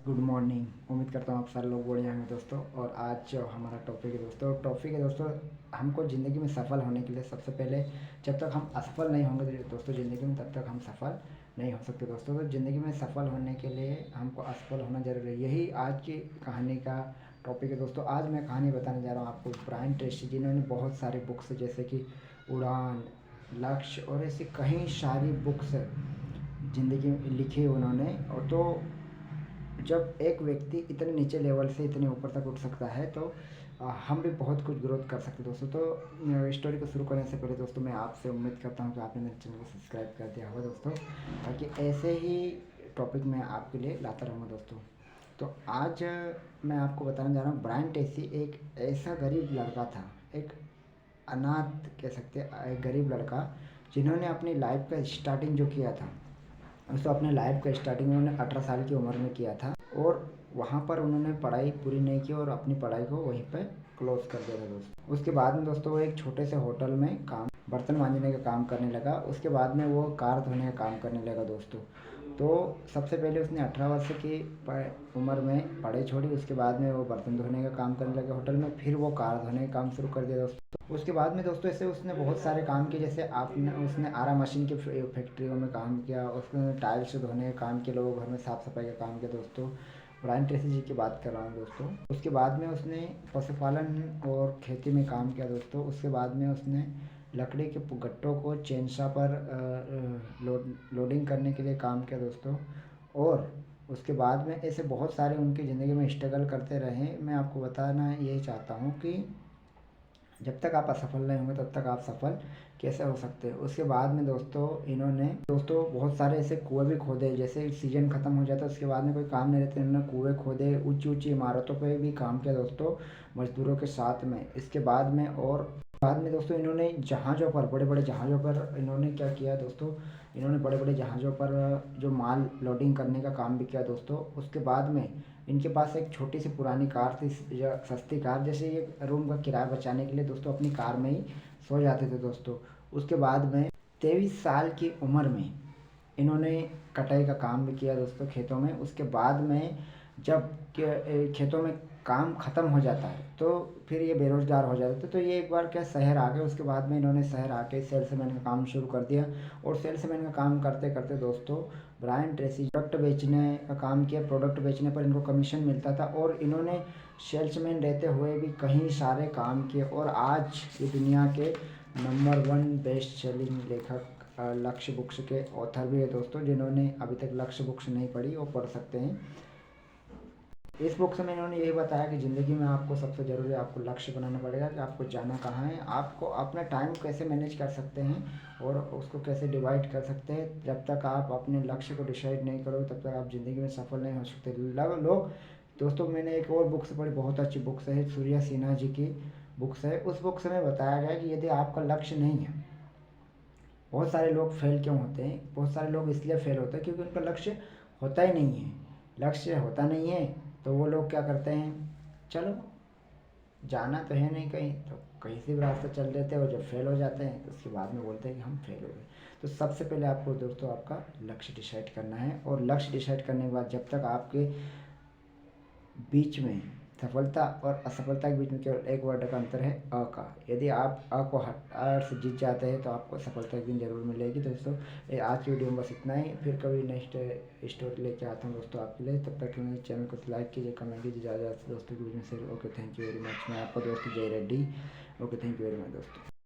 Good morning. उम्मीद करता हूँ आप सारे लोग बढ़िया होंगे दोस्तों। और आज जो हमारा टॉपिक है दोस्तों, हमको ज़िंदगी में सफल होने के लिए सबसे पहले, जब तक हम असफल नहीं होंगे दोस्तों ज़िंदगी में, तब तक हम सफल नहीं हो सकते दोस्तों। तो ज़िंदगी में सफल होने के लिए हमको असफल होना ज़रूरी है। यही आज की कहानी का टॉपिक है दोस्तों। आज मैं कहानी बताने जा रहा हूँ आपको ब्रायन ट्रेसी, जिन्होंने बहुत सारी बुक्स जैसे कि उड़ान, लक्ष्य और ऐसी कई सारी बुक्स ज़िंदगी में लिखी उन्होंने। और तो जब एक व्यक्ति इतने नीचे लेवल से इतने ऊपर तक उठ सकता है तो हम भी बहुत कुछ ग्रोथ कर सकते हैं दोस्तों। तो स्टोरी को शुरू करने से पहले दोस्तों, मैं आपसे उम्मीद करता हूँ कि आपने मेरे चैनल को सब्सक्राइब कर दिया होगा दोस्तों, ताकि ऐसे ही टॉपिक मैं आपके लिए लाता रहूँगा दोस्तों। तो आज मैं आपको बताने जा रहा हूँ, ब्रायन ट्रेसी एक ऐसा गरीब लड़का था, एक अनाथ कह सकते हैं, एक गरीब लड़का, जिन्होंने अपनी लाइफ का स्टार्टिंग जो किया था, दोस्तों अपने लाइफ का स्टार्टिंग उन्होंने 18 साल की उम्र में किया था। और वहाँ पर उन्होंने पढ़ाई पूरी नहीं की और अपनी पढ़ाई को वहीं पे क्लोज कर दिया था दोस्तों। उसके बाद में दोस्तों वो एक छोटे से होटल में बर्तन मांजने का काम करने लगा। उसके बाद में वो कार धोने का काम करने लगा दोस्तों। तो सबसे पहले उसने 18 वर्ष की उम्र में पढ़ाई छोड़ी। उसके बाद में वो बर्तन धोने का काम करने लगा होटल में, फिर वो कार धोने का काम शुरू कर दिया दोस्तों। उसके बाद में दोस्तों ऐसे उसने बहुत सारे काम किए, जैसे आपने उसने आरा मशीन की फैक्ट्रियों में काम किया, उसने टाइल्स धोने का काम किया, लोगों घर में साफ़ सफाई का काम किया दोस्तों। ब्रायन ट्रेसी जी की बात कर रहा हूँ दोस्तों। उसके बाद में उसने पशुपालन और खेती में काम किया दोस्तों। उसके बाद में उसने लकड़ी के गट्टों को चेनसा पर लोडिंग करने के लिए काम किया दोस्तों। और उसके बाद में ऐसे बहुत सारे उनकी ज़िंदगी में स्ट्रगल करते रहे। मैं आपको बताना यही चाहता हूँ कि जब तक आप असफल नहीं होंगे तब तक आप सफल कैसे हो सकते हैं। उसके बाद में दोस्तों इन्होंने दोस्तों बहुत सारे ऐसे कुएं भी खोदे, जैसे सीजन ख़त्म हो जाता है उसके बाद में कोई काम नहीं रहता, इन्होंने कुएं खोदे, ऊंची ऊंची इमारतों पे भी काम किया दोस्तों मजदूरों के साथ में। इसके बाद में दोस्तों इन्होंने जहाज़ों पर, बड़े बड़े जहाज़ों पर इन्होंने क्या किया दोस्तों, इन्होंने बड़े बड़े जहाज़ों पर जो माल लोडिंग करने का काम भी किया दोस्तों। उसके बाद में इनके पास एक छोटी सी पुरानी कार थी, या सस्ती कार, जैसे ये रूम का किराया बचाने के लिए दोस्तों अपनी कार में ही सो जाते थे दोस्तों। उसके बाद में 23 साल की उम्र में इन्होंने कटाई का काम भी किया दोस्तों खेतों में। उसके बाद में जब खेतों में काम ख़त्म हो जाता है तो फिर ये बेरोज़गार हो जाते थे। तो ये एक बार क्या शहर आ गए। उसके बाद में इन्होंने शहर आके सेल्समैन का काम शुरू कर दिया। और सेल्समैन का काम करते करते दोस्तों ब्रायन ट्रेसी प्रोडक्ट बेचने का काम किया। प्रोडक्ट बेचने पर इनको कमीशन मिलता था और इन्होंने सेल्समैन रहते हुए भी कई सारे काम किए। और आज ये दुनिया के नंबर 1 बेस्ट सेलिंग लेखक लक्ष्य बुक्स के ऑथर भी है दोस्तों। जिन्होंने अभी तक लक्ष्य बुक्स नहीं पढ़ी वो पढ़ सकते हैं। इस बुक्स में इन्होंने यही बताया कि ज़िंदगी में आपको सबसे ज़रूरी आपको लक्ष्य बनाना पड़ेगा, कि आपको जाना कहाँ है, आपको अपना टाइम कैसे मैनेज कर सकते हैं और उसको कैसे डिवाइड कर सकते हैं। जब तक आप अपने लक्ष्य को डिसाइड नहीं करोगे तब तक आप ज़िंदगी में सफल नहीं हो सकते लोग। दोस्तों मैंने एक और बुक्स पढ़ी, बहुत अच्छी बुक्स है, सूर्या सिन्हा जी की बुक्स है। उस बुक्स में बताया गया कि यदि आपका लक्ष्य नहीं है, बहुत सारे लोग फेल क्यों होते हैं, बहुत सारे लोग इसलिए फेल होते हैं क्योंकि उनका लक्ष्य होता ही नहीं है। लक्ष्य होता नहीं है तो वो लोग क्या करते हैं, चलो जाना तो है नहीं कहीं, तो कहीं से भी रास्ता चल देते हैं। और जब फेल हो जाते हैं तो उसके बाद में बोलते हैं कि हम फेल हो गए। तो सबसे पहले आपको दोस्तों आपका लक्ष्य डिसाइड करना है। और लक्ष्य डिसाइड करने के बाद जब तक आपके बीच में, सफलता और असफलता के बीच में केवल एक वर्ड का अंतर है, अ का। यदि आप अ को हर से जीत जाते हैं तो आपको सफलता एक दिन जरूर मिलेगी। तो दोस्तों आज की वीडियो में बस इतना ही। फिर कभी नेक्स्ट स्टोरी लेके आता हूँ दोस्तों आपके लिए। तब तक मेरे चैनल को लाइक कीजिए, कमेंट कीजिए, ज़्यादा दोस्तों की video share. Okay, thank you very much. मैं आपका दोस्त जय Reddy. Okay, thank you very much दोस्तों।